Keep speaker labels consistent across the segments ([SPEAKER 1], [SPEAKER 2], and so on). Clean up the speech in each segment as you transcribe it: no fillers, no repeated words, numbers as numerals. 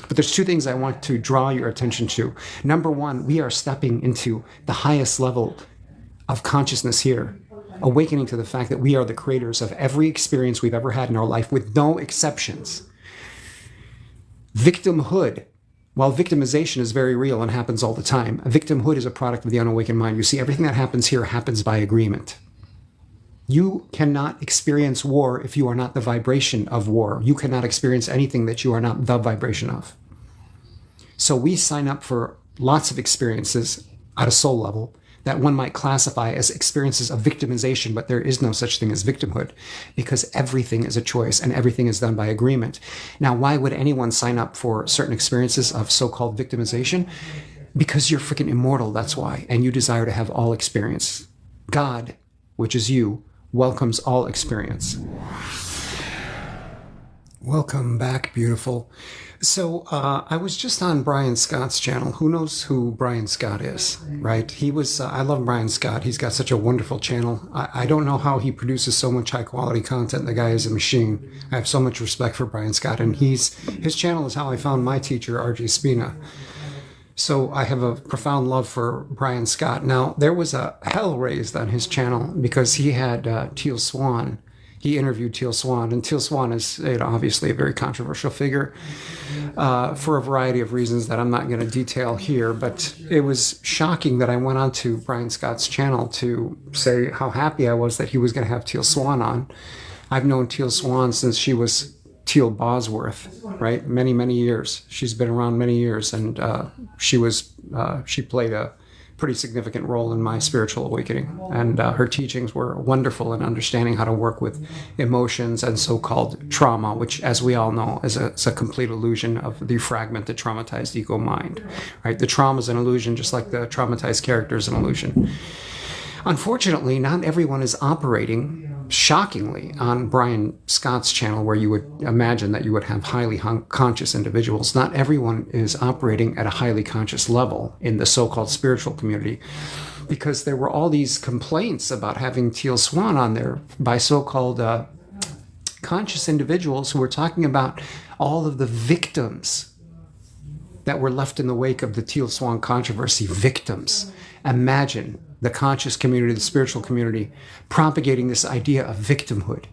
[SPEAKER 1] But there's two things I want to draw your attention to. Number one, we are stepping into the highest level of consciousness here, awakening to the fact that we are the creators of every experience we've ever had in our life, with no exceptions. Victimhood, while victimization is very real and happens all the time, victimhood is a product of the unawakened mind. You see, everything that happens here happens by agreement. You cannot experience war if you are not the vibration of war. You cannot experience anything that you are not the vibration of. So we sign up for lots of experiences at a soul level that one might classify as experiences of victimization, but there is no such thing as victimhood, because everything is a choice and everything is done by agreement. Now, why would anyone sign up for certain experiences of so-called victimization? Because you're freaking immortal, that's why, and you desire to have all experience. God, which is you, welcomes all experience. Welcome back, beautiful. So I was just on Brian Scott's channel. Who knows who Brian Scott is, right? He was, I love Brian Scott. He's got such a wonderful channel. I don't know how he produces so much high quality content. The guy is a machine. I have so much respect for Brian Scott. And his channel is how I found my teacher, R.J. Spina. So I have a profound love for Brian Scott. Now, there was a hell raised on his channel because he had Teal Swan. He interviewed Teal Swan, and Teal Swan is, obviously a very controversial figure for a variety of reasons that I'm not going to detail here. But it was shocking that I went on to Brian Scott's channel to say how happy I was that he was going to have Teal Swan on. I've known Teal Swan since she was Teal Bosworth, right? Many, many years. She's been around many years, and she played a pretty significant role in my spiritual awakening. And her teachings were wonderful in understanding how to work with emotions and so-called trauma, which, as we all know, is a complete illusion of the fragmented, traumatized ego mind, right? The trauma is an illusion, just like the traumatized character is an illusion. Unfortunately, not everyone is operating, shockingly, on Brian Scott's channel, where you would imagine that you would have highly conscious individuals. Not everyone is operating at a highly conscious level in the so-called spiritual community, because there were all these complaints about having Teal Swan on there by so-called conscious individuals who were talking about all of the victims that were left in the wake of the Teal Swan controversy. Victims. Imagine the conscious community, the spiritual community, propagating this idea of victimhood.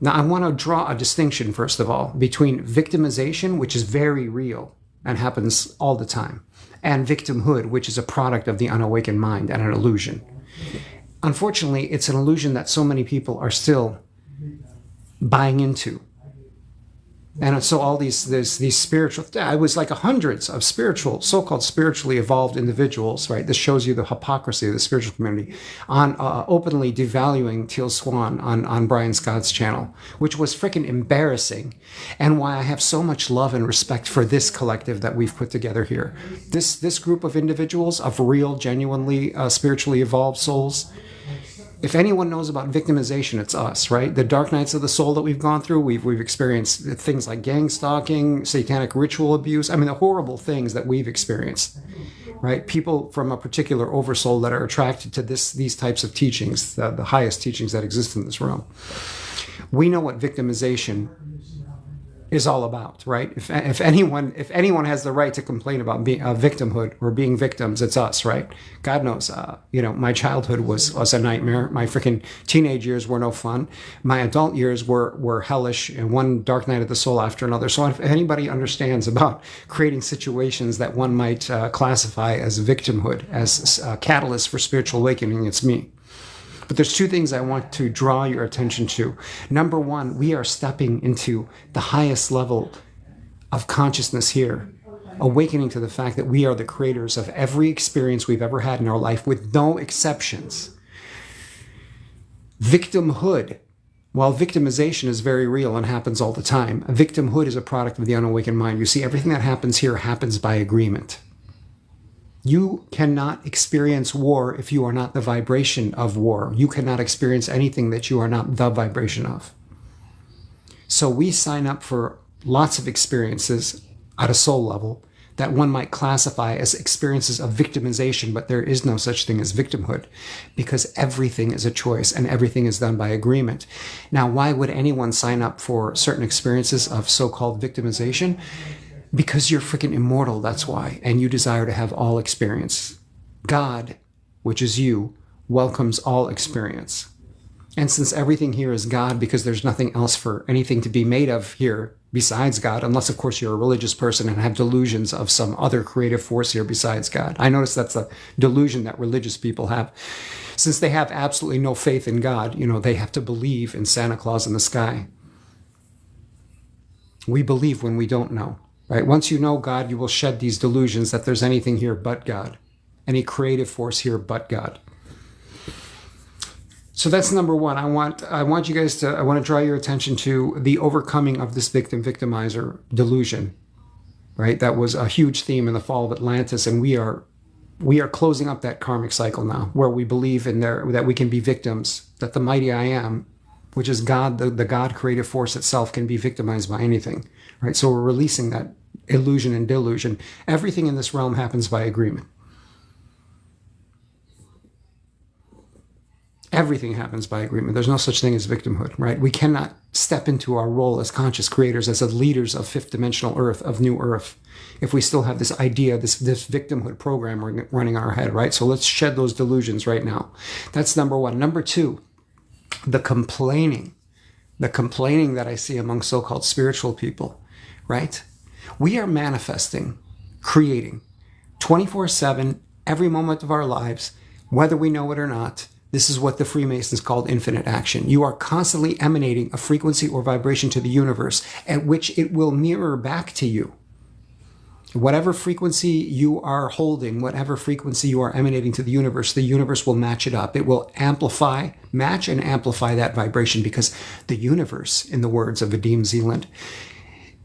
[SPEAKER 1] Now, I want to draw a distinction, first of all, between victimization, which is very real and happens all the time, and victimhood, which is a product of the unawakened mind and an illusion. Unfortunately, it's an illusion that so many people are still buying into. And so all these spiritual, I was like hundreds of spiritual, so-called spiritually evolved individuals, right? This shows you the hypocrisy of the spiritual community on openly devaluing Teal Swan on Brian Scott's channel, which was freaking embarrassing, and why I have so much love and respect for this collective that we've put together here. This group of individuals, of real, genuinely spiritually evolved souls. If anyone knows about victimization, it's us, right? The dark nights of the soul that we've gone through, we've experienced things like gang stalking, satanic ritual abuse. I mean, the horrible things that we've experienced, right? People from a particular oversoul that are attracted to these types of teachings, the highest teachings that exist in this realm. We know what victimization is all about, right? If anyone has the right to complain about being victimhood or being victims, it's us, right? God knows, my childhood was a nightmare. My freaking teenage years were no fun. My adult years were hellish, and one dark night of the soul after another. So if anybody understands about creating situations that one might classify as victimhood, as a catalyst for spiritual awakening, it's me. But there's two things I want to draw your attention to. Number one, we are stepping into the highest level of consciousness here, awakening to the fact that we are the creators of every experience we've ever had in our life, with no exceptions. Victimhood, while victimization is very real and happens all the time, victimhood is a product of the unawakened mind. You see, everything that happens here happens by agreement. You cannot experience war if you are not the vibration of war. You cannot experience anything that you are not the vibration of. So we sign up for lots of experiences at a soul level that one might classify as experiences of victimization, but there is no such thing as victimhood, because everything is a choice and everything is done by agreement. Now, why would anyone sign up for certain experiences of so-called victimization? Because you're freaking immortal, that's why, and you desire to have all experience. God, which is you, welcomes all experience. And since everything here is God, because there's nothing else for anything to be made of here besides God, unless, of course, you're a religious person and have delusions of some other creative force here besides God. I notice that's a delusion that religious people have. Since they have absolutely no faith in God, you know, they have to believe in Santa Claus in the sky. We believe when we don't know, right? Once you know God, you will shed these delusions that there's anything here but God, any creative force here but God. So that's number one. I want to draw your attention to the overcoming of this victimizer delusion, right? That was a huge theme in the fall of Atlantis, and we are closing up that karmic cycle now, where we believe in that we can be victims, that the mighty I am, which is God, the God creative force itself, can be victimized by anything, right? So we're releasing that illusion and delusion. Everything in this realm happens by agreement. Everything happens by agreement. There's no such thing as victimhood, right? We cannot step into our role as conscious creators, as leaders of fifth dimensional Earth, of new Earth, if we still have this idea, this victimhood program running in our head, right? So let's shed those delusions right now. That's number one. Number two, the complaining that I see among so-called spiritual people, right? We are manifesting, creating 24/7, every moment of our lives, whether we know it or not. This is what the Freemasons called infinite action. You are constantly emanating a frequency or vibration to the universe at which it will mirror back to you. Whatever frequency you are holding, whatever frequency you are emanating to the universe will match it up. It will match and amplify that vibration, because the universe, in the words of Vadim Zeland,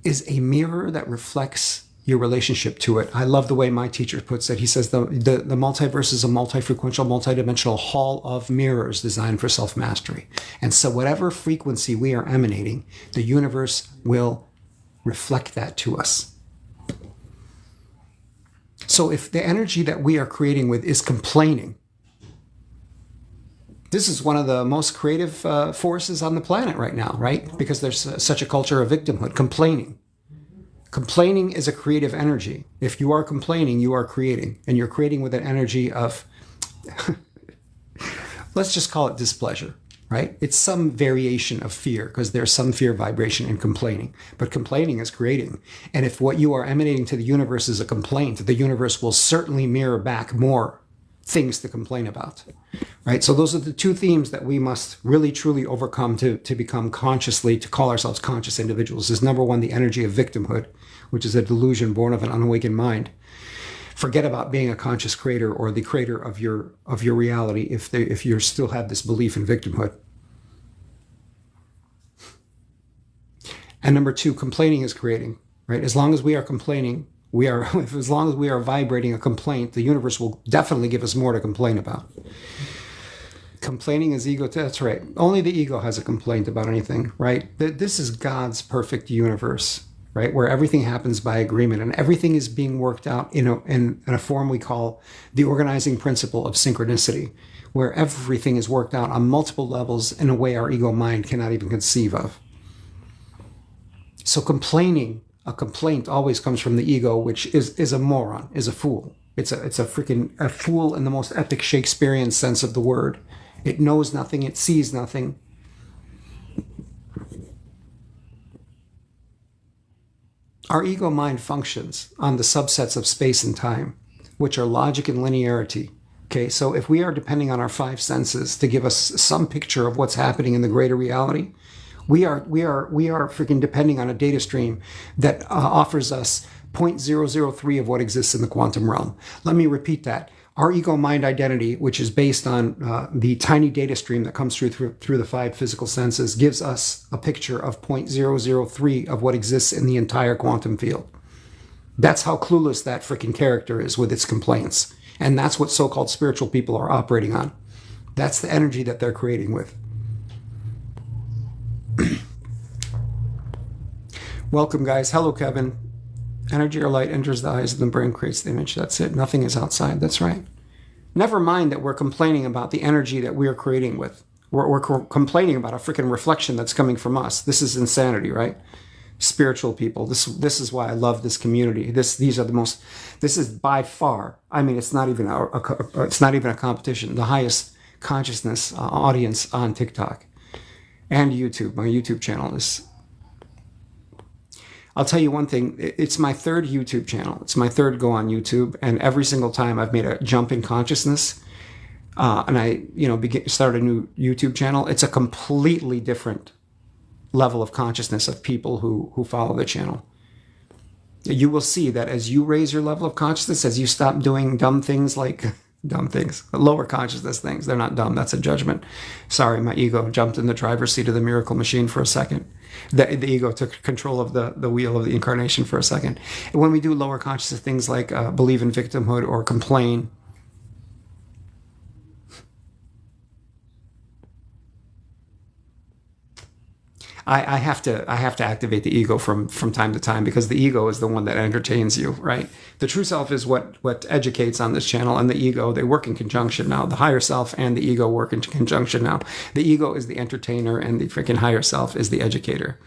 [SPEAKER 1] is a mirror that reflects your relationship to it. I love the way my teacher puts it. He says the multiverse is a multi-frequential, multidimensional hall of mirrors designed for self-mastery. And so whatever frequency we are emanating, the universe will reflect that to us. So if the energy that we are creating with is complaining, this is one of the most creative forces on the planet right now, right? Because there's such a culture of victimhood, complaining. Complaining is a creative energy. If you are complaining, you are creating. And you're creating with an energy of, let's just call it displeasure, right? It's some variation of fear, because there's some fear vibration in complaining. But complaining is creating. And if what you are emanating to the universe is a complaint, the universe will certainly mirror back more things to complain about, right? So those are the two themes that we must really, truly overcome to become consciously, to call ourselves conscious individuals. Is number one, the energy of victimhood, which is a delusion born of an unawakened mind. Forget about being a conscious creator or the creator of your reality if you still have this belief in victimhood. And number two, complaining is creating, right? As long as we are complaining, as long as we are vibrating a complaint, the universe will definitely give us more to complain about. Complaining is ego. That's right. Only the ego has a complaint about anything, right? This is God's perfect universe, right? Where everything happens by agreement and everything is being worked out in a form we call the organizing principle of synchronicity, where everything is worked out on multiple levels in a way our ego mind cannot even conceive of. So a complaint always comes from the ego, which is a moron, is a fool. It's a freaking fool in the most epic Shakespearean sense of the word. It knows nothing, it sees nothing. Our ego mind functions on the subsets of space and time, which are logic and linearity. Okay, so if we are depending on our five senses to give us some picture of what's happening in the greater reality, we are freaking depending on a data stream that offers us 0.003 of what exists in the quantum realm. Let me repeat that. Our ego mind identity, which is based on the tiny data stream that comes through the five physical senses, gives us a picture of 0.003 of what exists in the entire quantum field. That's how clueless that freaking character is with its complaints. And that's what so-called spiritual people are operating on. That's the energy that they're creating with. Welcome, guys. Hello, Kevin. Energy or light enters the eyes and the brain creates the image. That's it. Nothing is outside. That's right. Never mind that we're complaining about the energy that we are creating with. We're complaining about a freaking reflection that's coming from us. This is insanity, right? Spiritual people. This is why I love this community. These are the most. This is by far. I mean, it's not even a competition. The highest consciousness audience on TikTok and YouTube. My YouTube channel is. I'll tell you one thing. It's my third YouTube channel. It's my third go on YouTube, and every single time I've made a jump in consciousness, and I, start a new YouTube channel. It's a completely different level of consciousness of people who follow the channel. You will see that as you raise your level of consciousness, as you stop doing dumb things like lower consciousness things. They're not dumb. That's a judgment. Sorry, my ego jumped in the driver's seat of the miracle machine for a second. The ego took control of the wheel of the incarnation for a second. And when we do lower consciousness things like believe in victimhood or complain, I have to activate the ego from time to time, because the ego is the one that entertains you, right? The true self is what educates on this channel, and the ego, they work in conjunction now. The higher self and the ego work in conjunction now. The ego is the entertainer and the freaking higher self is the educator.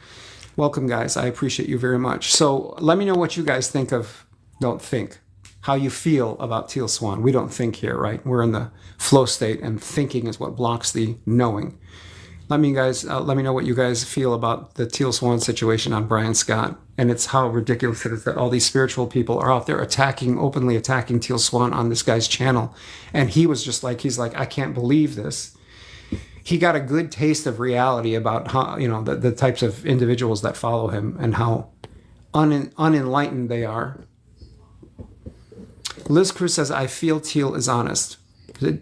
[SPEAKER 1] Welcome, guys. I appreciate you very much. So let me know what you guys think of, don't think, how you feel about Teal Swan. We don't think here, right? We're in the flow state, and thinking is what blocks the knowing. Let me know what you guys feel about the Teal Swan situation on Brian Scott. And it's how ridiculous it is that all these spiritual people are out there openly attacking Teal Swan on this guy's channel. And he was just like, he's like, I can't believe this. He got a good taste of reality about how, the types of individuals that follow him and how unenlightened they are. Liz Cruz says, I feel Teal is honest.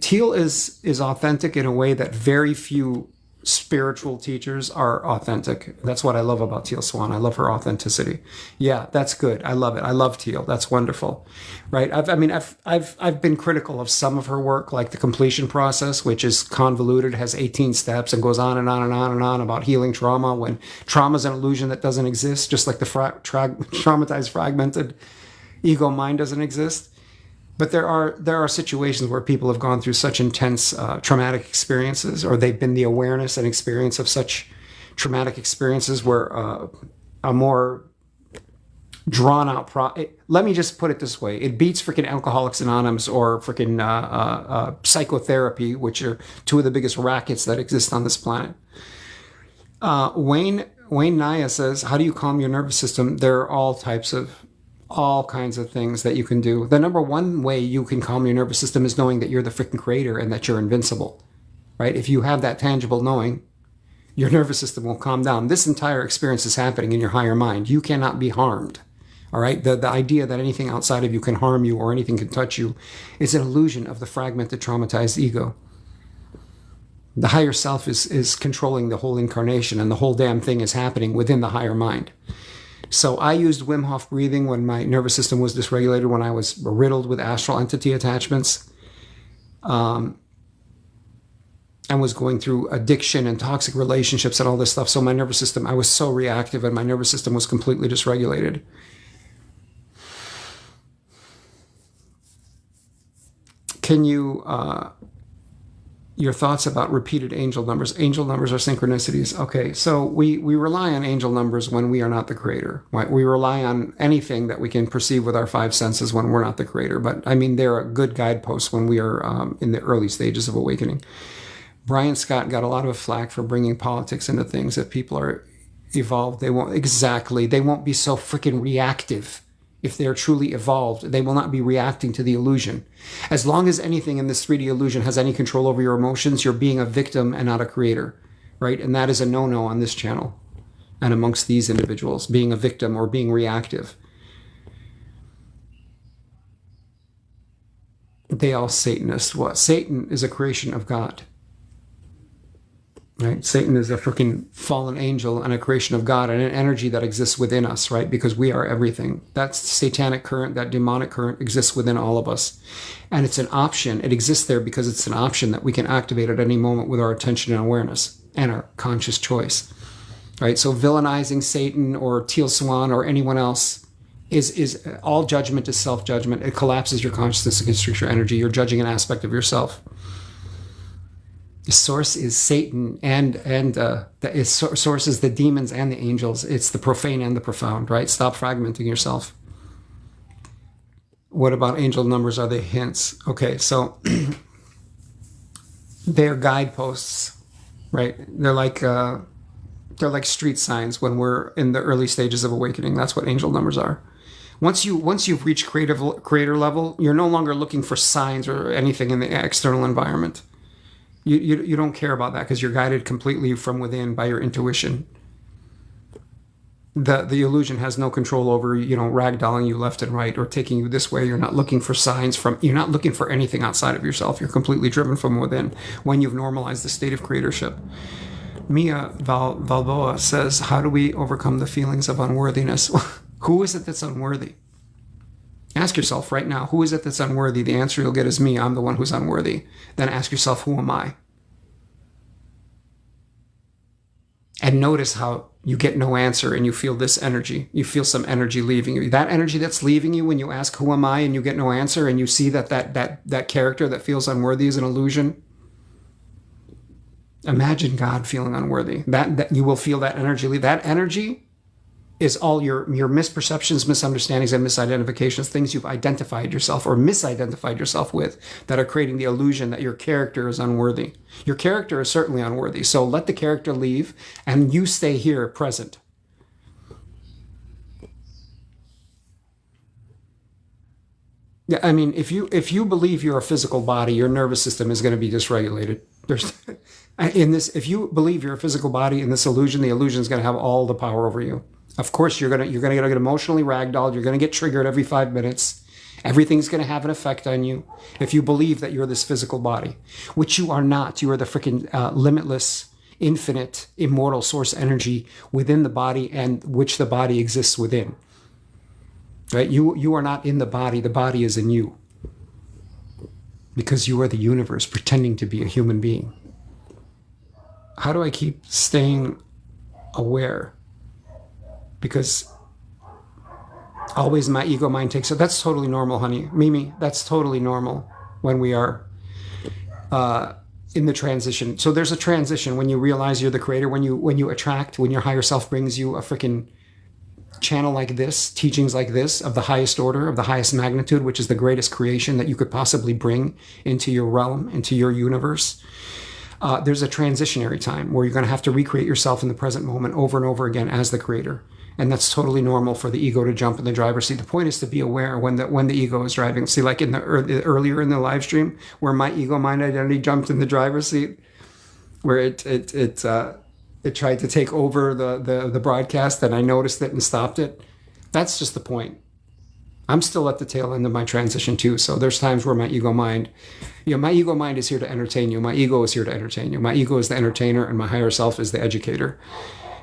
[SPEAKER 1] Teal is authentic in a way that very few spiritual teachers are authentic. That's what I love about Teal Swan. I love her authenticity. Yeah, that's good. I love it. I love Teal. That's wonderful, right? I've been critical of some of her work, like the completion process, which is convoluted, has 18 steps, and goes on and on and on and on about healing trauma, when trauma is an illusion that doesn't exist, just like the traumatized, fragmented ego mind doesn't exist. But there are situations where people have gone through such intense traumatic experiences, or they've been the awareness and experience of such traumatic experiences where a more drawn out let me just put it this way. It beats freaking Alcoholics Anonymous or freaking psychotherapy, which are two of the biggest rackets that exist on this planet. Wayne Naya says, how do you calm your nervous system? There are all kinds of things that you can do. The number one way you can calm your nervous system is knowing that you're the freaking creator and that you're invincible, right? If you have that tangible knowing, your nervous system will calm down. This entire experience is happening in your higher mind. You cannot be harmed, all right? The idea that anything outside of you can harm you or anything can touch you is an illusion of the fragmented, traumatized ego. The higher self is controlling the whole incarnation, and the whole damn thing is happening within the higher mind. So I used Wim Hof breathing when my nervous system was dysregulated, when I was riddled with astral entity attachments, and was going through addiction and toxic relationships and all this stuff. So my nervous system, I was so reactive, and my nervous system was completely dysregulated. Can you, your thoughts about repeated angel numbers? Angel numbers are synchronicities. Okay, so we rely on angel numbers when we are not the creator, right? We rely on anything that we can perceive with our five senses when we're not the creator. But I mean, they're a good guidepost when we are in the early stages of awakening. Brian Scott got a lot of flack for bringing politics into things. If people are evolved, they won't be so freaking reactive. If they're truly evolved, they will not be reacting to the illusion. As long as anything in this 3D illusion has any control over your emotions, you're being a victim and not a creator, right? And that is a no-no on this channel and amongst these individuals, being a victim or being reactive. They all Satanists. What? Satan is a creation of God. Right? Satan is a freaking fallen angel and a creation of God and an energy that exists within us, right? Because we are everything. That satanic current, that demonic current exists within all of us. And it's an option. It exists there because it's an option that we can activate at any moment with our attention and awareness and our conscious choice, right? So villainizing Satan or Teal Swan or anyone else is all judgment is self-judgment. It collapses your consciousness and constricts your energy. You're judging an aspect of yourself. The source is Satan, and the source is the demons and the angels. It's the profane and the profound, right? Stop fragmenting yourself. What about angel numbers? Are they hints? Okay, so they're guideposts, right? They're like street signs when we're in the early stages of awakening. That's what angel numbers are. Once you've reached creator level, you're no longer looking for signs or anything in the external environment. You don't care about that because you're guided completely from within by your intuition. The illusion has no control over, ragdolling you left and right or taking you this way. You're not looking for signs you're not looking for anything outside of yourself. You're completely driven from within when you've normalized the state of creatorship. Mia Valboa says, how do we overcome the feelings of unworthiness? Who is it that's unworthy? Ask yourself right now, who is it that's unworthy? The answer you'll get is me. I'm the one who's unworthy. Then ask yourself, who am I? And notice how you get no answer and you feel this energy. You feel some energy leaving you. That energy that's leaving you when you ask, who am I? And you get no answer and you see that character that feels unworthy is an illusion. Imagine God feeling unworthy. That you will feel that energy leave. That energy is all your misperceptions, misunderstandings, and misidentifications, things you've identified yourself or misidentified yourself with that are creating the illusion that your character is unworthy. Your character is certainly unworthy, so let the character leave and you stay here present. Yeah, I mean, if you believe you're a physical body, your nervous system is going to be dysregulated. If you believe you're a physical body in this illusion, the illusion is going to have all the power over you. Of course, you're gonna get emotionally ragdolled. You're gonna get triggered every 5 minutes. Everything's gonna have an effect on you if you believe that you're this physical body, which you are not. You are the freaking limitless, infinite, immortal source energy within the body, and which the body exists within. Right? You are not in the body. The body is in you, because you are the universe pretending to be a human being. How do I keep staying aware? Because always my ego mind takes it. That's totally normal, honey. Mimi, that's totally normal when we are in the transition. So there's a transition when you realize you're the creator, when you attract, when your higher self brings you a freaking channel like this, teachings like this of the highest order, of the highest magnitude, which is the greatest creation that you could possibly bring into your realm, into your universe. There's a transitionary time where you're going to have to recreate yourself in the present moment over and over again as the creator. And that's totally normal for the ego to jump in the driver's seat. The point is to be aware when the ego is driving. See, like in the earlier in the live stream, where my ego mind identity jumped in the driver's seat, where it tried to take over the broadcast, and I noticed it and stopped it. That's just the point. I'm still at the tail end of my transition too. So there's times where my ego mind is here to entertain you. My ego is here to entertain you. My ego is the entertainer, and my higher self is the educator,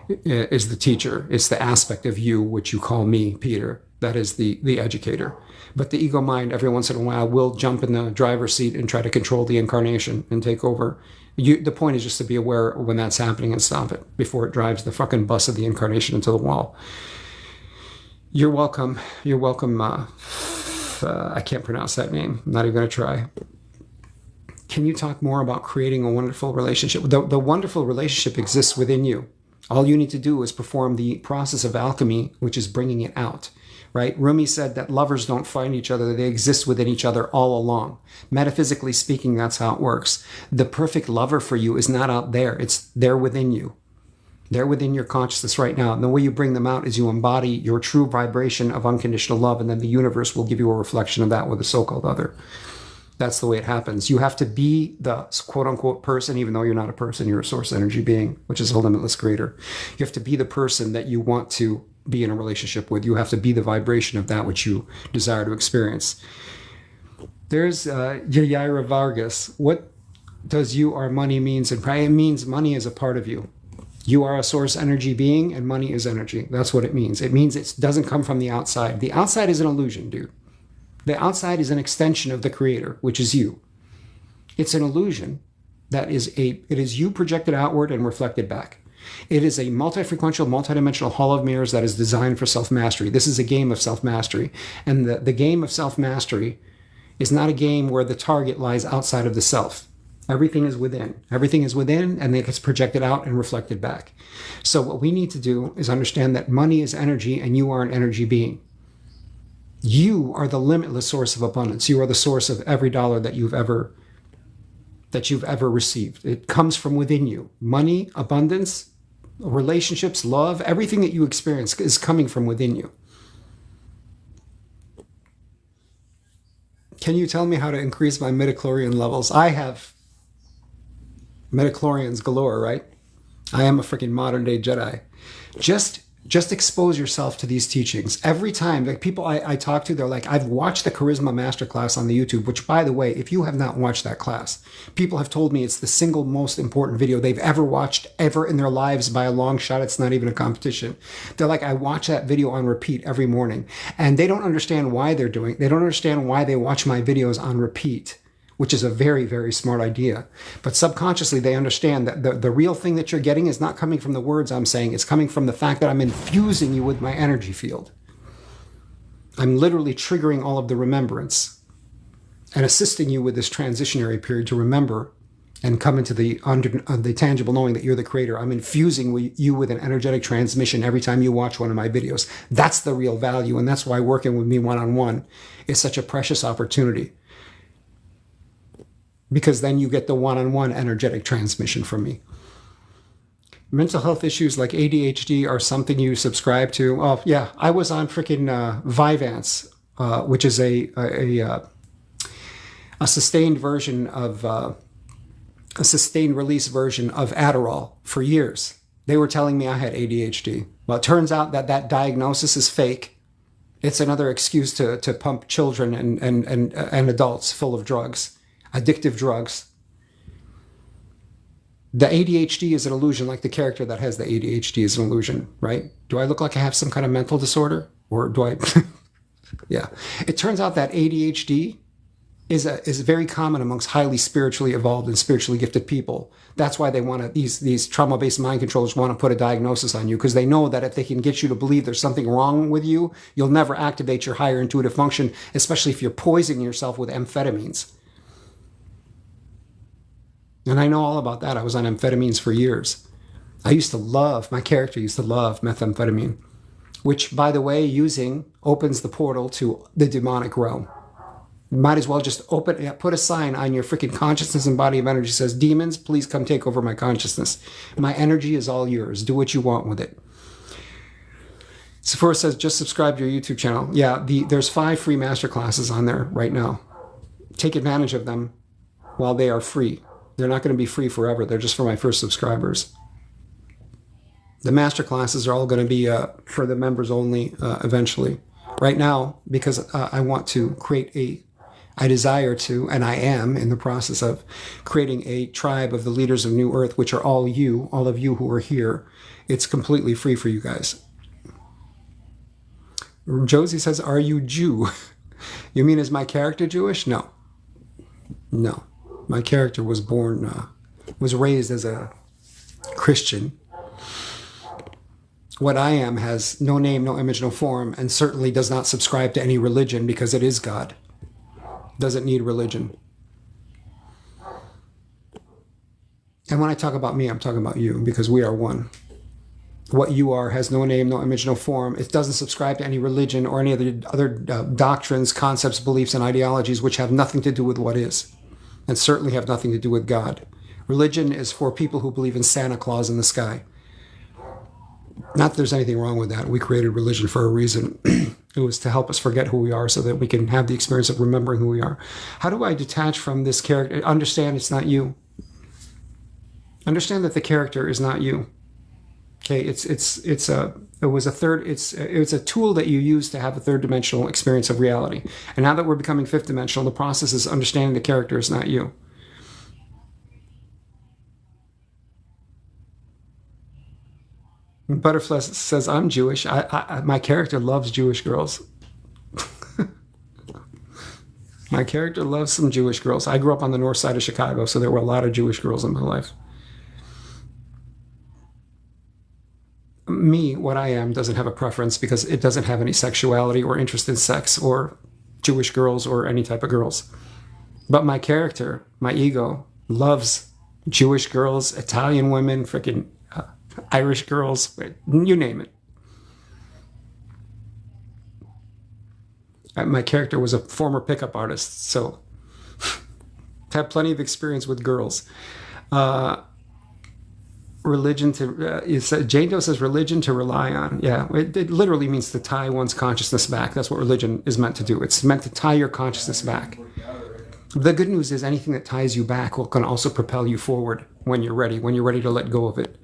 [SPEAKER 1] is the teacher. It's the aspect of you, which you call me, Peter, that is the educator. But the ego mind, every once in a while, will jump in the driver's seat and try to control the incarnation and take over. The point is just to be aware when that's happening and stop it before it drives the fucking bus of the incarnation into the wall. You're welcome. You're welcome. I can't pronounce that name. I'm not even going to try. Can you talk more about creating a wonderful relationship? The wonderful relationship exists within you. All you need to do is perform the process of alchemy, which is bringing it out, right? Rumi said that lovers don't find each other. They exist within each other all along. Metaphysically speaking, that's how it works. The perfect lover for you is not out there. It's there within you. They're within your consciousness right now. And the way you bring them out is you embody your true vibration of unconditional love, and then the universe will give you a reflection of that with a so-called other. That's the way it happens. You have to be the quote-unquote person, even though you're not a person, you're a source energy being, which is a limitless creator. You have to be the person that you want to be in a relationship with. You have to be the vibration of that which you desire to experience. There's Yaira Vargas. What does you are money means? And it means money is a part of you. You are a source energy being, and money is energy. That's what it means. It means it doesn't come from the outside. The outside is an illusion, dude. The outside is an extension of the creator, which is you. It's an illusion that it is you projected outward and reflected back. It is a multi-frequential, multi-dimensional hall of mirrors that is designed for self-mastery. This is a game of self-mastery. And the game of self-mastery is not a game where the target lies outside of the self. Everything is within. Everything is within, and it gets projected out and reflected back. So what we need to do is understand that money is energy, and you are an energy being. You are the limitless source of abundance. You are the source of every dollar that you've ever received. It comes from within you. Money, abundance, relationships, love, everything that you experience is coming from within you. Can you tell me how to increase my midichlorian levels? I have midichlorians galore, right? I am a freaking modern day Jedi. Just expose yourself to these teachings. Every time, like people I talk to, they're like, I've watched the Charisma Masterclass on the YouTube, which, by the way, if you have not watched that class, people have told me it's the single most important video they've ever watched ever in their lives by a long shot. It's not even a competition. They're like, I watch that video on repeat every morning, and they don't understand why they don't understand why they watch my videos on repeat, which is a very, very smart idea. But subconsciously, they understand that the real thing that you're getting is not coming from the words I'm saying. It's coming from the fact that I'm infusing you with my energy field. I'm literally triggering all of the remembrance and assisting you with this transitionary period to remember and come into the tangible knowing that you're the creator. I'm infusing you with an energetic transmission every time you watch one of my videos. That's the real value, and that's why working with me one-on-one is such a precious opportunity. Because then you get the one-on-one energetic transmission from me. Mental health issues like ADHD are something you subscribe to. Oh, yeah. I was on freaking Vyvanse, which is a sustained version of, a sustained release version of Adderall for years. They were telling me I had ADHD. Well, it turns out that that diagnosis is fake. It's another excuse to pump children and adults full of drugs. Addictive drugs. The ADHD is an illusion, like the character that has the ADHD is an illusion, right? Do I look like I have some kind of mental disorder? Or do I? Yeah. It turns out that ADHD is very common amongst highly spiritually evolved and spiritually gifted people. That's why they want to, these trauma-based mind controllers want to put a diagnosis on you, because they know that if they can get you to believe there's something wrong with you, you'll never activate your higher intuitive function, especially if you're poisoning yourself with amphetamines. And I know all about that. I was on amphetamines for years. My character used to love methamphetamine, which, by the way, using opens the portal to the demonic realm. You might as well just put a sign on your freaking consciousness and body of energy that says, demons, please come take over my consciousness. My energy is all yours. Do what you want with it. Sephora says, just subscribe to your YouTube channel. Yeah, there's 5 free masterclasses on there right now. Take advantage of them while they are free. They're not going to be free forever. They're just for my first subscribers. The master classes are all going to be for the members only eventually. Right now, because I want to create I desire to, and I am in the process of creating a tribe of the leaders of New Earth, which are all of you who are here. It's completely free for you guys. Josie says, are you Jew? You mean, is my character Jewish? No. No. My character was raised as a Christian. What I am has no name, no image, no form, and certainly does not subscribe to any religion because it is God. Doesn't need religion. And when I talk about me, I'm talking about you, because we are one. What you are has no name, no image, no form. It doesn't subscribe to any religion or any other doctrines, concepts, beliefs, and ideologies which have nothing to do with what is. And certainly have nothing to do with God. Religion is for people who believe in Santa Claus in the sky. Not that there's anything wrong with that. We created religion for a reason. It was to help us forget who we are so that we can have the experience of remembering who we are. How do I detach from this character? Understand it's not you. Understand that the character is not you. Okay, it's a tool that you use to have a third dimensional experience of reality. And now that we're becoming fifth dimensional, the process is understanding the character is not you. Butterfly says, I'm Jewish. My character loves Jewish girls. My character loves some Jewish girls. I grew up on the north side of Chicago, so there were a lot of Jewish girls in my life. me, what I am, doesn't have a preference because it doesn't have any sexuality or interest in sex or Jewish girls or any type of girls. But my character, my ego, loves Jewish girls, Italian women, freaking Irish girls, you name it. My character was a former pickup artist, so have plenty of experience with girls. Religion to, Jane Doe says religion to rely on. Yeah, it literally means to tie one's consciousness back. That's what religion is meant to do. It's meant to tie your consciousness back. The good news is anything that ties you back can also propel you forward when you're ready to let go of it.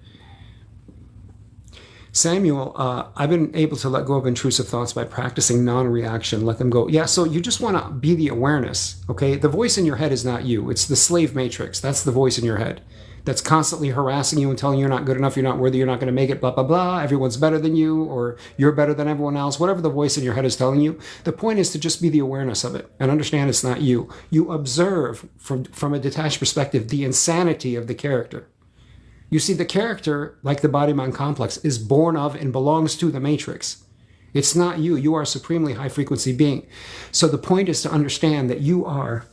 [SPEAKER 1] Samuel, I've been able to let go of intrusive thoughts by practicing non-reaction, let them go. Yeah, so you just want to be the awareness, okay? The voice in your head is not you. It's the slave matrix. That's the voice in your head that's constantly harassing you and telling you you're not good enough, you're not worthy, you're not going to make it, blah, blah, blah. Everyone's better than you, or you're better than everyone else. Whatever the voice in your head is telling you, the point is to just be the awareness of it and understand it's not you. You observe from a detached perspective the insanity of the character. You see, the character, like the body-mind complex, is born of and belongs to the matrix. It's not you. You are a supremely high-frequency being. So the point is to understand that you are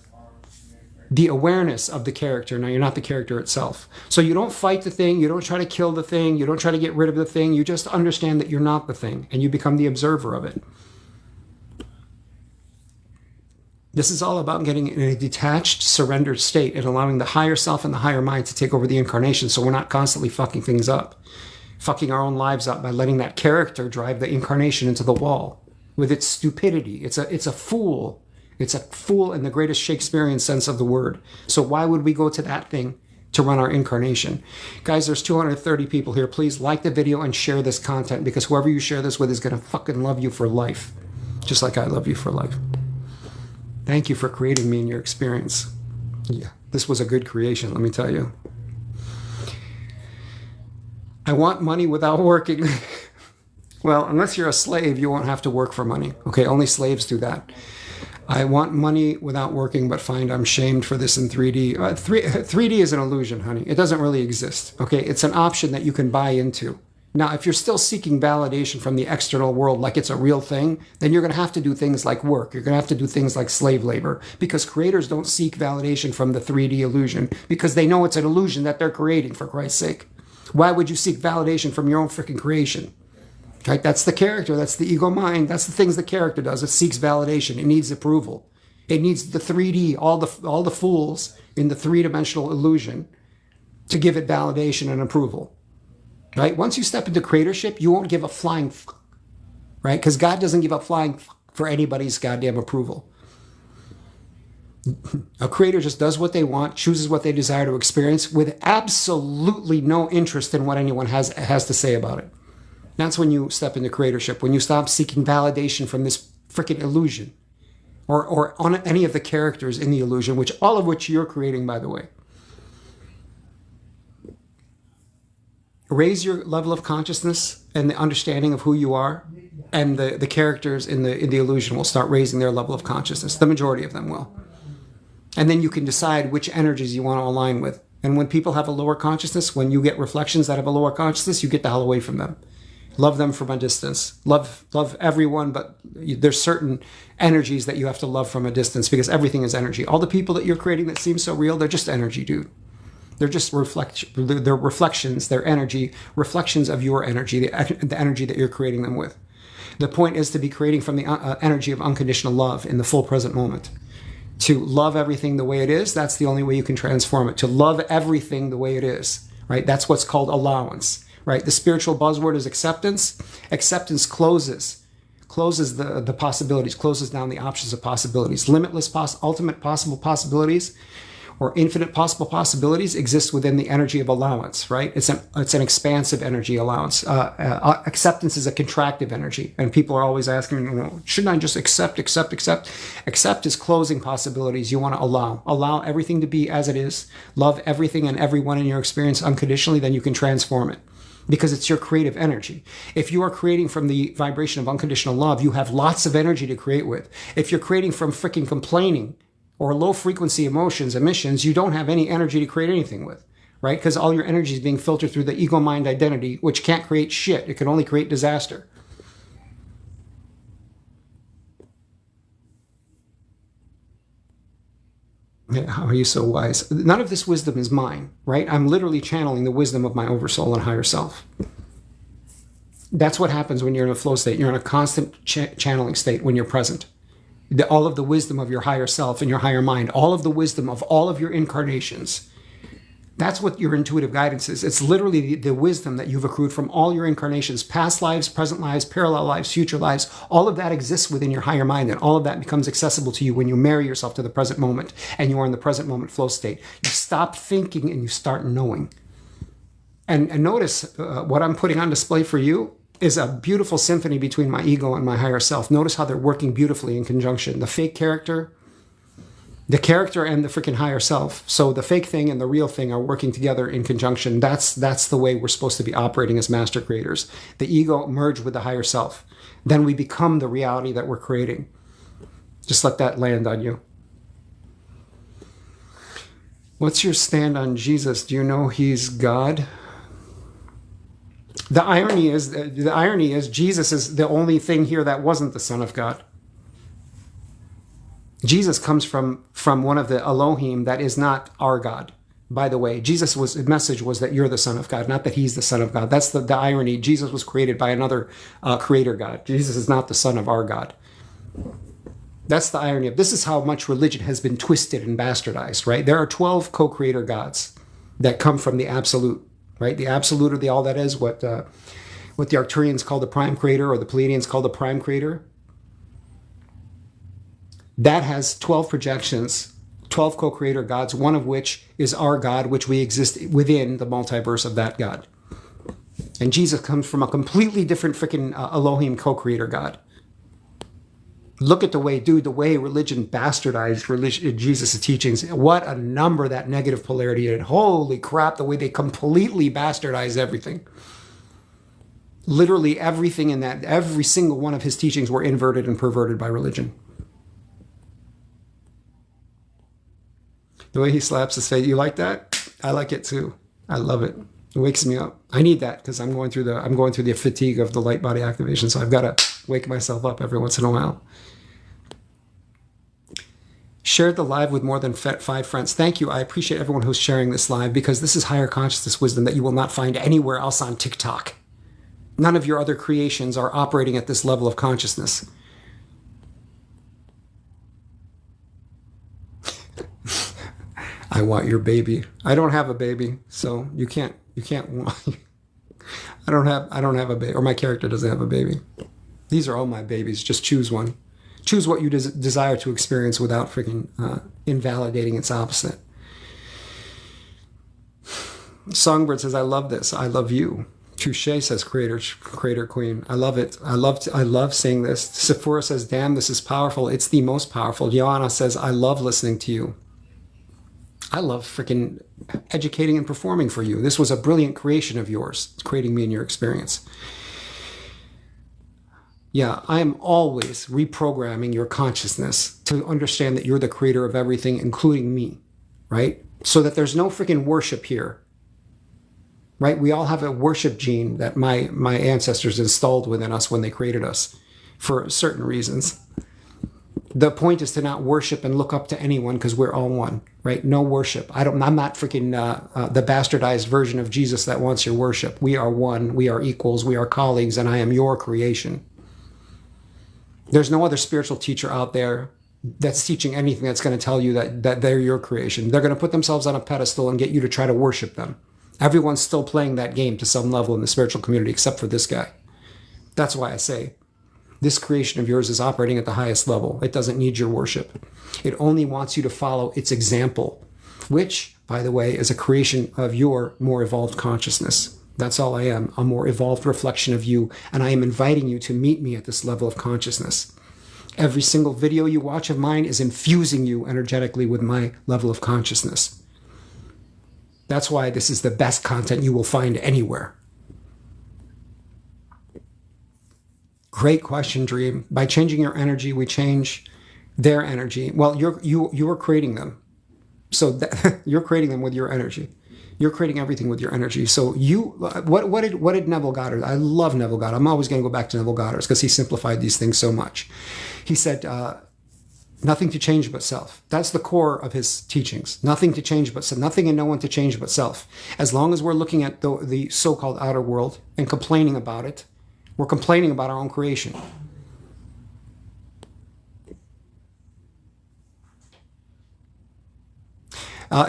[SPEAKER 1] the awareness of the character. Now, you're not the character itself. So you don't fight the thing. You don't try to kill the thing. You don't try to get rid of the thing. You just understand that you're not the thing, and you become the observer of it. This is all about getting in a detached, surrendered state and allowing the higher self and the higher mind to take over the incarnation so we're not constantly fucking things up, fucking our own lives up by letting that character drive the incarnation into the wall with its stupidity. It's a fool. It's a fool in the greatest Shakespearean sense of the word. So why would we go to that thing to run our incarnation? Guys, there's 230 people here. Please like the video and share this content, because whoever you share this with is going to fucking love you for life, just like I love you for life. Thank you for creating me in your experience. Yeah, this was a good creation, let me tell you. I want money without working. Well, unless you're a slave, you won't have to work for money. Okay, only slaves do that. I want money without working, but find I'm shamed for this in 3D. 3D is an illusion, honey. It doesn't really exist. Okay, it's an option that you can buy into. Now, if you're still seeking validation from the external world like it's a real thing, then you're going to have to do things like work. You're going to have to do things like slave labor, because creators don't seek validation from the 3D illusion because they know it's an illusion that they're creating, for Christ's sake. Why would you seek validation from your own freaking creation? Right? That's the character. That's the ego mind. That's the things the character does. It seeks validation. It needs approval. It needs the 3D, all the fools in the three-dimensional illusion to give it validation and approval. Right? Once you step into creatorship, you won't give a flying fuck, right? Because God doesn't give a flying fuck for anybody's goddamn approval. A creator just does what they want, chooses what they desire to experience with absolutely no interest in what anyone has to say about it. That's when you step into creatorship, when you stop seeking validation from this freaking illusion or on any of the characters in the illusion, all of which you're creating, by the way. Raise your level of consciousness and the understanding of who you are, and the characters in the illusion will start raising their level of consciousness. The majority of them will. And then you can decide which energies you want to align with. And when people have a lower consciousness, when you get reflections that have a lower consciousness, you get the hell away from them. Love them from a distance. Love everyone, but there's certain energies that you have to love from a distance, because everything is energy. All the people that you're creating that seem so real, they're just energy, dude. They're just they're reflections, they're energy, reflections of your energy, the energy that you're creating them with. The point is to be creating from the energy of unconditional love in the full present moment. To love everything the way it is, that's the only way you can transform it. To love everything the way it is, right? That's what's called allowance, right? The spiritual buzzword is acceptance. Acceptance closes the possibilities, closes down the options of possibilities. Limitless, ultimate possible possibilities, or infinite possible possibilities, exist within the energy of allowance, right? It's an expansive energy allowance. Acceptance is a contractive energy, and people are always asking, shouldn't I just accept? Accept is closing possibilities. You want to allow everything to be as it is. Love everything and everyone in your experience unconditionally, then you can transform it, because it's your creative energy. If you are creating from the vibration of unconditional love, you have lots of energy to create with. If you're creating from freaking complaining or low frequency emissions, you don't have any energy to create anything with, right? Because all your energy is being filtered through the ego mind identity, which can't create shit. It can only create disaster. Yeah, how are you so wise? None of this wisdom is mine, right? I'm literally channeling the wisdom of my oversoul and higher self. That's what happens when you're in a flow state. You're in a constant channeling state when you're present. All of the wisdom of your higher self and your higher mind, all of the wisdom of all of your incarnations. That's what your intuitive guidance is. It's literally the wisdom that you've accrued from all your incarnations, past lives, present lives, parallel lives, future lives. All of that exists within your higher mind, and all of that becomes accessible to you when you marry yourself to the present moment and you are in the present moment flow state. You stop thinking and you start knowing. And notice what I'm putting on display for you is a beautiful symphony between my ego and my higher self. Notice how they're working beautifully in conjunction. The fake character, the character and the freaking higher self. So the fake thing and the real thing are working together in conjunction. That's the way we're supposed to be operating as master creators. The ego merged with the higher self. Then we become the reality that we're creating. Just let that land on you. What's your stand on Jesus? Do you know he's God? The irony is Jesus is the only thing here that wasn't the Son of God. Jesus comes from one of the Elohim that is not our God. By the way, Jesus' message was that you're the Son of God, not that he's the Son of God. That's the irony. Jesus was created by another creator God. Jesus is not the Son of our God. That's the irony of this. Is how much religion has been twisted and bastardized, right? There are 12 co-creator gods that come from the absolute, right? The absolute, or the all that is, what the Arcturians call the prime creator, or the Pleiadians call the prime creator. That has 12 projections, 12 co-creator gods, one of which is our God, which we exist within the multiverse of that God. And Jesus comes from a completely different freaking Elohim co-creator God. Look at the way religion bastardized Jesus' teachings. What a number that negative polarity did. Holy crap, the way they completely bastardized everything. Literally everything in that, every single one of his teachings were inverted and perverted by religion. The way he slaps his face, you like that? I like it too. I love it. It wakes me up. I need that because I'm going through the fatigue of the light body activation, so I've got to wake myself up every once in a while. Shared the live with more than 5 friends. Thank you. I appreciate everyone who's sharing this live, because this is higher consciousness wisdom that you will not find anywhere else on TikTok. None of your other creations are operating at this level of consciousness. I want your baby. I don't have a baby, so you can't want. I don't have a baby, or my character doesn't have a baby. These are all my babies. Just choose one. Choose what you desire to experience without freaking invalidating its opposite. Songbird says, I love this. I love you. Touche says, creator queen. I love it. I love seeing this. Sephora says, damn, this is powerful. It's the most powerful. Joanna says, I love listening to you. I love freaking educating and performing for you. This was a brilliant creation of yours, creating me in your experience. Yeah, I am always reprogramming your consciousness to understand that you're the creator of everything, including me, right? So that there's no freaking worship here, right? We all have a worship gene that my ancestors installed within us when they created us for certain reasons. The point is to not worship and look up to anyone, because we're all one, right? No worship. I'm not freaking the bastardized version of Jesus that wants your worship. We are one. We are equals. We are colleagues, and I am your creation. There's no other spiritual teacher out there that's teaching anything that's going to tell you that they're your creation. They're going to put themselves on a pedestal and get you to try to worship them. Everyone's still playing that game to some level in the spiritual community, except for this guy. That's why I say this creation of yours is operating at the highest level. It doesn't need your worship. It only wants you to follow its example, which, by the way, is a creation of your more evolved consciousness. That's all I am, a more evolved reflection of you, and I am inviting you to meet me at this level of consciousness. Every single video you watch of mine is infusing you energetically with my level of consciousness. That's why this is the best content you will find anywhere. Great question, Dream. By changing your energy, we change their energy. Well, you are creating them. So you're creating them with your energy. You're creating everything with your energy. So what did Neville Goddard? I love Neville Goddard. I'm always going to go back to Neville Goddard because he simplified these things so much. He said, nothing to change but self. That's the core of his teachings. Nothing to change but self. Nothing and no one to change but self. As long as we're looking at the so-called outer world and complaining about it, we're complaining about our own creation.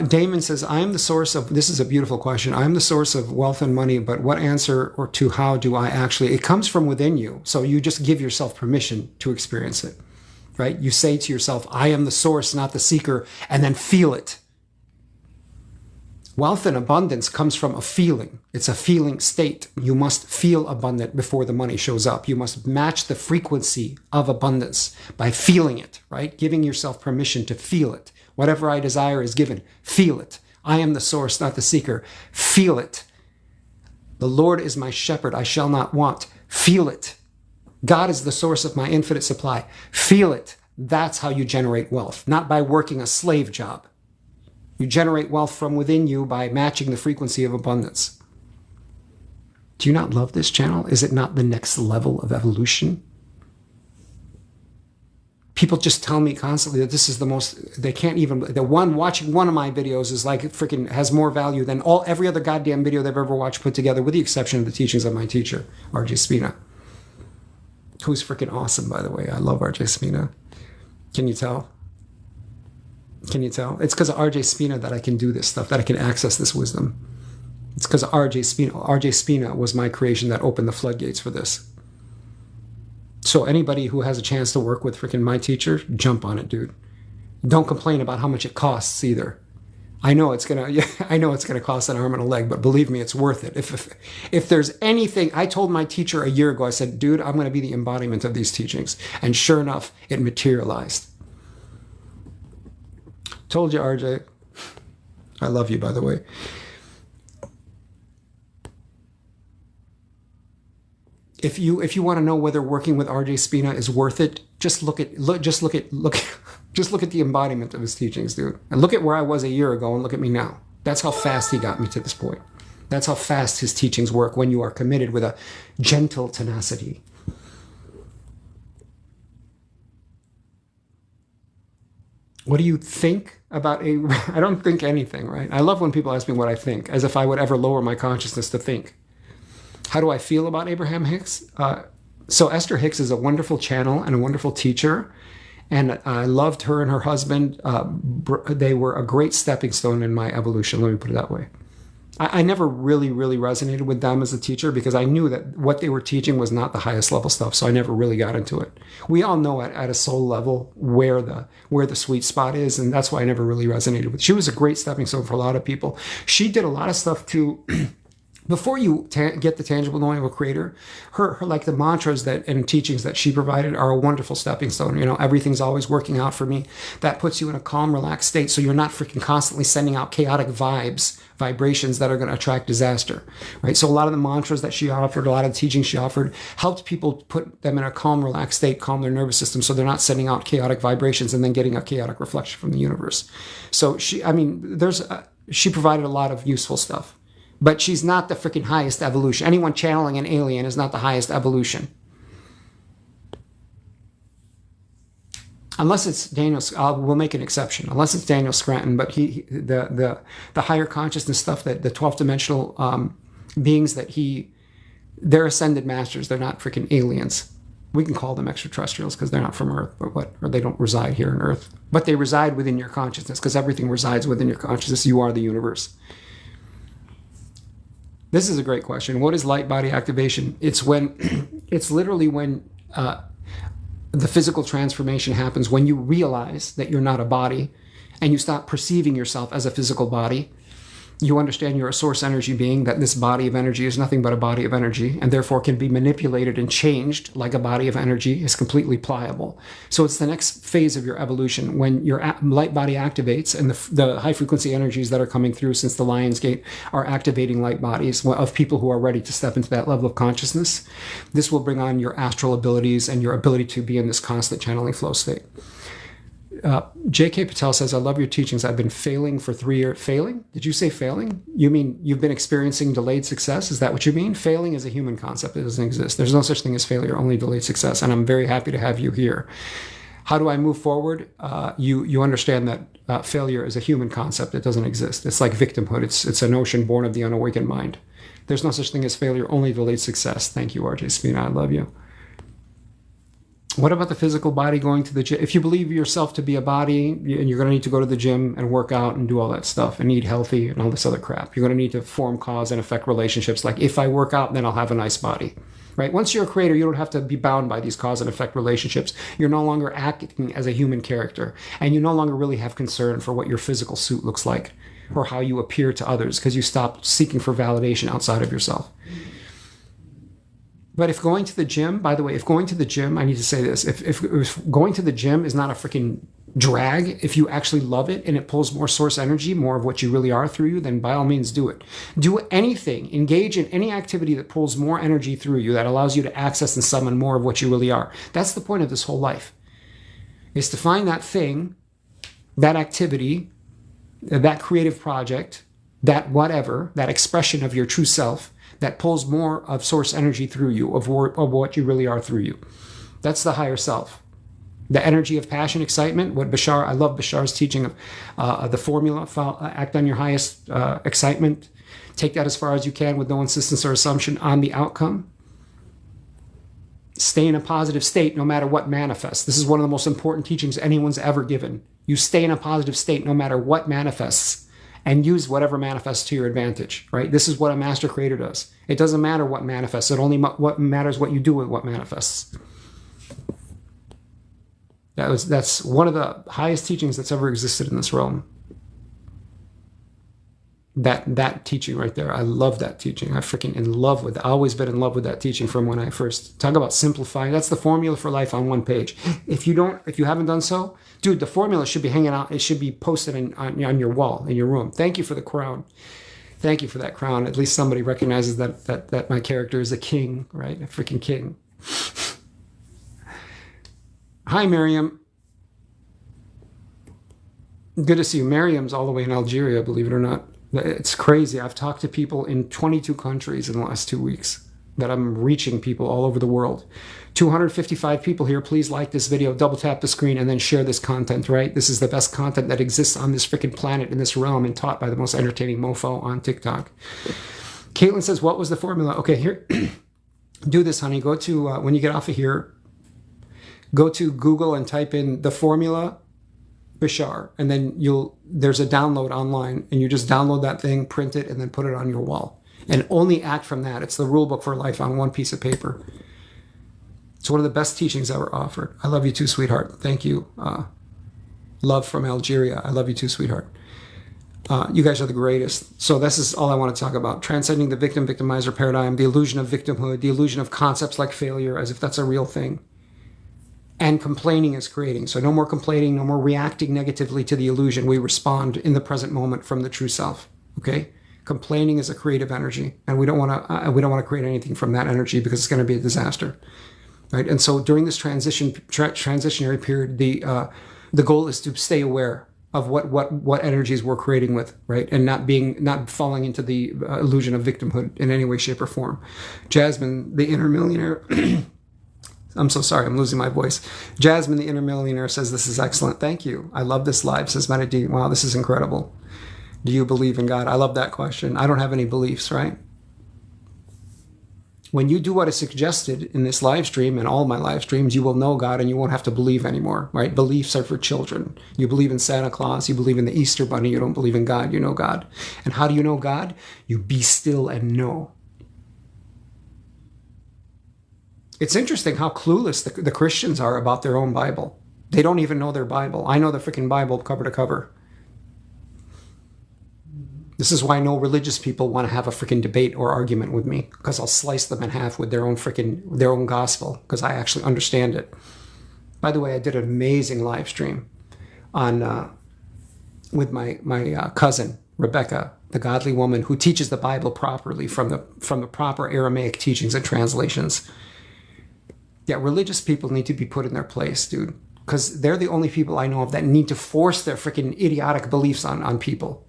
[SPEAKER 1] Damon says, I am the source of, this is a beautiful question, I am the source of wealth and money, but what answer or to how do I actually, it comes from within you. So you just give yourself permission to experience it, right? You say to yourself, I am the source, not the seeker, and then feel it. Wealth and abundance comes from a feeling. It's a feeling state. You must feel abundant before the money shows up. You must match the frequency of abundance by feeling it, right? Giving yourself permission to feel it. Whatever I desire is given. Feel it. I am the source, not the seeker. Feel it. The Lord is my shepherd. I shall not want. Feel it. God is the source of my infinite supply. Feel it. That's how you generate wealth, not by working a slave job. You generate wealth from within you by matching the frequency of abundance. Do you not love this channel? Is it not the next level of evolution? People just tell me constantly that this is the most, they can't even, the one watching one of my videos is like freaking has more value than every other goddamn video they've ever watched put together, with the exception of the teachings of my teacher, RJ Spina, who's freaking awesome, by the way. I love RJ Spina. Can you tell? Can you tell? It's because of RJ Spina that I can do this stuff, that I can access this wisdom. It's because of RJ Spina. RJ Spina was my creation that opened the floodgates for this. So anybody who has a chance to work with freaking my teacher, jump on it, dude. Don't complain about how much it costs either. I know it's gonna cost an arm and a leg, but believe me, it's worth it. If there's anything, I told my teacher a year ago, I said, dude, I'm gonna be the embodiment of these teachings. And sure enough, it materialized. Told you, RJ. I love you, by the way. If you want to know whether working with RJ Spina is worth it, just look at the embodiment of his teachings, dude. And look at where I was a year ago and look at me now. That's how fast he got me to this point. That's how fast his teachings work when you are committed with a gentle tenacity. What do you think about I don't think anything, right? I love when people ask me what I think, as if I would ever lower my consciousness to think. How do I feel about Abraham Hicks? So Esther Hicks is a wonderful channel and a wonderful teacher. And I loved her and her husband. They were a great stepping stone in my evolution. Let me put it that way. I never really resonated with them as a teacher because I knew that what they were teaching was not the highest level stuff. So I never really got into it. We all know at a soul level where the sweet spot is. And that's why I never really resonated with. She was a great stepping stone for a lot of people. She did a lot of stuff to... Before you get the tangible knowing of a creator, her like the mantras and teachings that she provided are a wonderful stepping stone. You know, everything's always working out for me. That puts you in a calm, relaxed state, so you're not freaking constantly sending out chaotic vibrations that are going to attract disaster, right? So a lot of the mantras that she offered, a lot of the teachings she offered, helped people put them in a calm, relaxed state, calm their nervous system, so they're not sending out chaotic vibrations and then getting a chaotic reflection from the universe. So she provided a lot of useful stuff. But she's not the freaking highest evolution. Anyone channeling an alien is not the highest evolution. Unless it's Daniel, we'll make an exception. Unless it's Daniel Scranton, but the higher consciousness stuff, that the 12th dimensional beings they're ascended masters. They're not freaking aliens. We can call them extraterrestrials because they're not from Earth, or they don't reside here on Earth. But they reside within your consciousness because everything resides within your consciousness. You are the universe. This is a great question. What is light body activation? It's literally when the physical transformation happens, when you realize that you're not a body and you stop perceiving yourself as a physical body. You understand you're a source energy being, that this body of energy is nothing but a body of energy, and therefore can be manipulated and changed like a body of energy, is completely pliable. So it's the next phase of your evolution when your light body activates, and the high frequency energies that are coming through since the Lion's Gate are activating light bodies of people who are ready to step into that level of consciousness. This will bring on your astral abilities and your ability to be in this constant channeling flow state. J.K. Patel says, I love your teachings. I've been failing for 3 years. Failing? Did you say failing? You mean you've been experiencing delayed success? Is that what you mean? Failing is a human concept. It doesn't exist. There's no such thing as failure, only delayed success. And I'm very happy to have you here. How do I move forward? You understand that failure is a human concept. It doesn't exist. It's like victimhood. It's a notion born of the unawakened mind. There's no such thing as failure, only delayed success. Thank you, RJ Spina. I love you. What about the physical body going to the gym? If you believe yourself to be a body, and you're going to need to go to the gym and work out and do all that stuff and eat healthy and all this other crap. You're going to need to form cause and effect relationships. Like, if I work out, then I'll have a nice body. Right? Once you're a creator, you don't have to be bound by these cause and effect relationships. You're no longer acting as a human character, and you no longer really have concern for what your physical suit looks like or how you appear to others, because you stop seeking for validation outside of yourself. But if going to the gym, by the way, if going to the gym, I need to say this, if going to the gym is not a freaking drag, if you actually love it and it pulls more source energy, more of what you really are through you, then by all means do it. Do anything, engage in any activity that pulls more energy through you, that allows you to access and summon more of what you really are. That's the point of this whole life, is to find that thing, that activity, that creative project, that whatever, that expression of your true self, that pulls more of source energy through you, of what you really are through you. That's the higher self. The energy of passion, excitement, what Bashar, I love Bashar's teaching of the formula, act on your highest excitement, take that as far as you can with no insistence or assumption on the outcome. Stay in a positive state no matter what manifests. This is one of the most important teachings anyone's ever given. You stay in a positive state no matter what manifests, and use whatever manifests to your advantage, right? This is what a master creator does. It doesn't matter what manifests. It only what matters what you do with what manifests. That's one of the highest teachings that's ever existed in this realm. That teaching right there, I love that teaching. I'm freaking in love with it. I've always been in love with that teaching from when I first talk about simplifying. That's the formula for life on one page. If you haven't done so, dude, the formula should be hanging out. It should be posted on your wall in your room. Thank you for the crown. Thank you for that crown. At least somebody recognizes that my character is a king, right? A freaking king. Hi, Miriam. Good to see you. Miriam's all the way in Algeria, believe it or not. It's crazy. I've talked to people in 22 countries in the last 2 weeks, that I'm reaching people all over the world. 255 people here. Please like this video, double tap the screen, and then share this content, right? This is the best content that exists on this freaking planet, in this realm, and taught by the most entertaining mofo on TikTok. Caitlin says, what was the formula? Okay, here, do this, honey. Go to, when you get off of here, go to Google and type in the formula Bashar, and then there's a download online, and you just download that thing, print it, and then put it on your wall. And only act from that. It's the rule book for life on one piece of paper. It's one of the best teachings ever offered. I love you too, sweetheart. Thank you. Love from Algeria. I love you too, sweetheart. You guys are the greatest. So this is all I want to talk about. Transcending the victim-victimizer paradigm, the illusion of victimhood, the illusion of concepts like failure, as if that's a real thing. And complaining is creating. So no more complaining, no more reacting negatively to the illusion. We respond in the present moment from the true self. Okay? Complaining is a creative energy, and we don't want to create anything from that energy, because it's going to be a disaster. Right? And so during this transitionary period, the goal is to stay aware of what energies we're creating with, right? And not falling into the illusion of victimhood in any way, shape, or form. Jasmine, the inner millionaire. I'm so sorry, I'm losing my voice. Jasmine, the inner millionaire, says this is excellent. Thank you. I love this live, says Medity. Wow, this is incredible. Do you believe in God? I love that question. I don't have any beliefs, right? When you do what is suggested in this live stream and all my live streams, you will know God and you won't have to believe anymore, right? Beliefs are for children. You believe in Santa Claus, you believe in the Easter Bunny, you don't believe in God, you know God. And how do you know God? You be still and know. It's interesting how clueless the Christians are about their own Bible. They don't even know their Bible. I know the freaking Bible cover to cover. This is why no religious people want to have a freaking debate or argument with me, because I'll slice them in half with their own gospel, because I actually understand it. By the way, I did an amazing live stream on with my cousin Rebecca, the godly woman who teaches the Bible properly from the proper Aramaic teachings and translations. Yeah, religious people need to be put in their place, dude. because they're the only people I know of that need to force their freaking idiotic beliefs on people.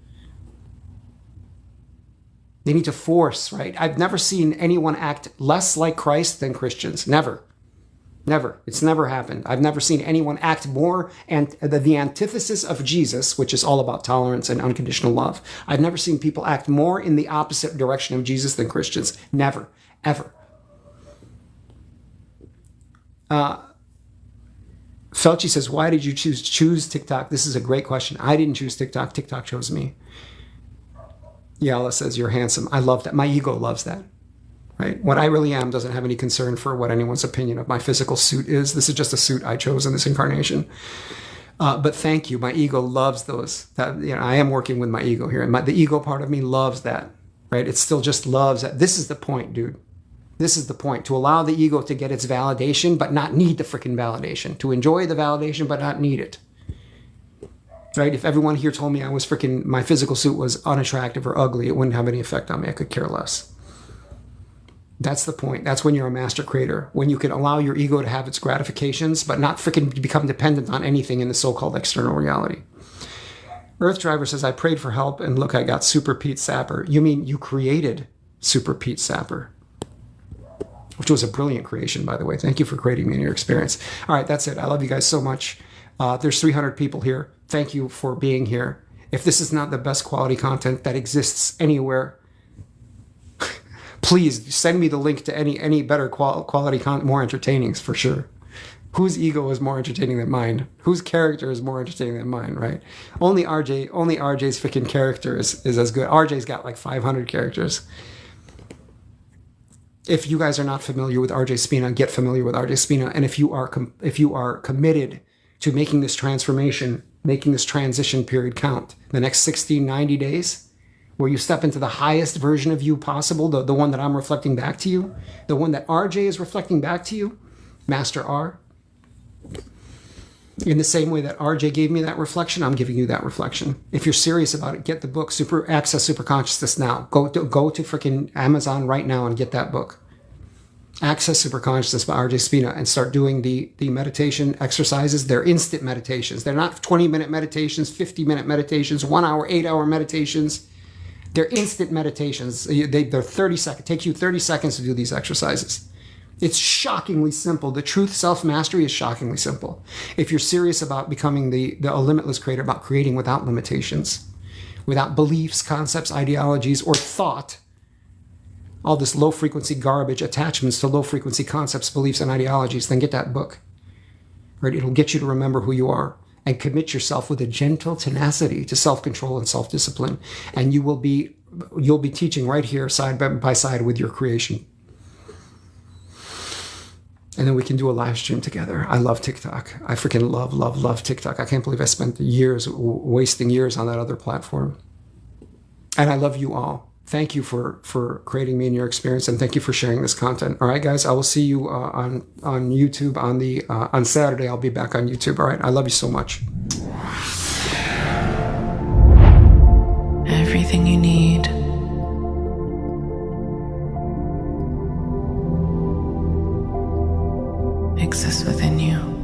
[SPEAKER 1] They need to force, right? I've never seen anyone act less like Christ than Christians. Never. Never. It's never happened. I've never seen anyone act more, and the antithesis of Jesus, which is all about tolerance and unconditional love. I've never seen people act more in the opposite direction of Jesus than Christians. Never. Ever. Felchi says, why did you choose TikTok? This is a great question. I didn't choose TikTok. TikTok chose me. Yala says, you're handsome. I love that. My ego loves that. Right? What I really am doesn't have any concern for what anyone's opinion of my physical suit is. This is just a suit I chose in this incarnation. But thank you. My ego loves those. I am working with my ego here. And the ego part of me loves that. Right? It still just loves that. This is the point, dude. This is the point. To allow the ego to get its validation, but not need the freaking validation. To enjoy the validation, but not need it. Right? If everyone here told me my physical suit was unattractive or ugly, it wouldn't have any effect on me. I could care less. That's the point. That's when you're a master creator. When you can allow your ego to have its gratifications, but not freaking become dependent on anything in the so-called external reality. Earth Driver says, I prayed for help, and look, I got Super Pete Sapper. You mean you created Super Pete Sapper? Which was a brilliant creation, by the way. Thank you for creating me in your experience. All right, that's it. I love you guys so much. There's 300 people here. Thank you for being here. If this is not the best quality content that exists anywhere, please send me the link to any better quality content, more entertaining for sure. Whose ego is more entertaining than mine? Whose character is more entertaining than mine, right? Only RJ's freaking character is as good. RJ's got like 500 characters. If you guys are not familiar with RJ Spina, get familiar with RJ Spina. And if you are committed to making this transformation, making this transition period count, the next 60, 90 days, where you step into the highest version of you possible, the one that I'm reflecting back to you, the one that RJ is reflecting back to you, Master R. In the same way that RJ gave me that reflection, I'm giving you that reflection. If you're serious about it, get the book, Access Super Consciousness Now. Go to freaking Amazon right now and get that book. Access Super Consciousness by RJ Spina, and start doing the meditation exercises. They're instant meditations. They're not 20-minute meditations, 50-minute meditations, 1 hour, 8-hour meditations. They're instant meditations. They're 30 seconds. It takes you 30 seconds to do these exercises. It's shockingly simple. The truth self-mastery is shockingly simple. If you're serious about becoming the limitless creator, about creating without limitations, without beliefs, concepts, ideologies, or thought, all this low-frequency garbage, attachments to low-frequency concepts, beliefs, and ideologies, then get that book. Right? It'll get you to remember who you are and commit yourself with a gentle tenacity to self-control and self-discipline. And you'll be teaching right here side by side with your creation. And then we can do a live stream together. I love TikTok. I freaking love TikTok. I can't believe I spent years wasting years on that other platform. And I love you all. Thank you for creating me in your experience, and thank you for sharing this content. All right, guys, I will see you on YouTube on Saturday. I'll be back on YouTube. All right, I love you so much.
[SPEAKER 2] Everything you need exists within you.